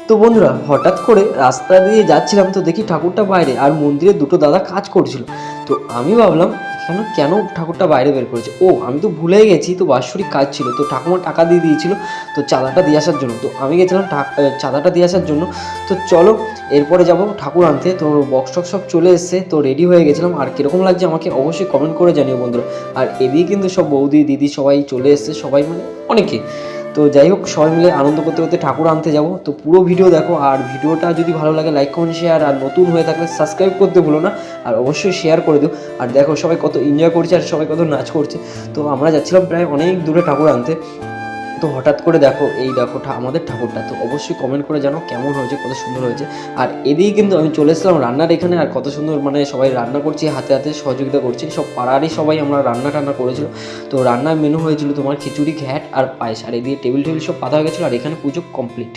তো বন্ধুরা, হঠাৎ করে রাস্তা দিয়ে যাচ্ছিলাম, তো দেখি ঠাকুরটা বাইরে আর মন্দিরে দুটো দাদা কাজ করছিল। তো আমি ভাবলাম কেন কেন ঠাকুরটা বাইরে বের করেছে। ও, আমি তো ভুলেই গেছি, তো বাৎসরিক কাজ ছিল, তো ঠাকুমা টাকা দিয়ে দিয়েছিল তো চাঁদাটা দিয়ে আসার জন্য। তো আমি গেছিলাম চাঁদাটা দিয়ে আসার জন্য। তো চলো এরপরে যাব ঠাকুর আনতে। তো বক্স টক্স সব চলে এসছে, তো রেডি হয়ে গেছিলাম। আর কীরকম লাগছে আমাকে অবশ্যই কমেন্ট করে জানিও বন্ধুরা। আর এদিকে কিন্তু সব বৌদি দিদি সবাই চলে এসছে, সবাই মানে অনেকে। তো যাই হোক, সবাই মিলে আনন্দ করতে করতে ঠাকুর আনতে যাব। তো পুরো ভিডিও দেখো, আর ভিডিওটা যদি ভালো লাগে লাইক কমেন্ট শেয়ার, আর নতুন হয়ে থাকলে সাবস্ক্রাইব করতে ভুলো না, আর অবশ্যই শেয়ার করে দিও। আর দেখো সবাই কত এনজয় করছে আর সবাই কত নাচ করছে। তো আমরা যাচ্ছিলাম প্রায় অনেক দূরে ঠাকুর আনতে। তো হঠাৎ করে দেখো, এই দেখো আমাদের ঠাকুরটা। তো অবশ্যই কমেন্ট করে জানো কেমন হয়েছে, কত সুন্দর হয়েছে। আর এদিকে কিন্তু আমি চলে এসেছিলাম রান্নার এখানে, আর কত সুন্দর মানে সবাই রান্না করছে, হাতে হাতে সহযোগিতা করছে, সব পাড়ারই সবাই আমরা রান্না টান্না করেছিল। তো রান্নার মেনু হয়েছিল তোমার খিচুড়ি, ঘ্যাট আর পায়েস। আর এদিকে টেবিল সব পাতা হয়ে গেছিলো, আর এখানে পুজো কমপ্লিট।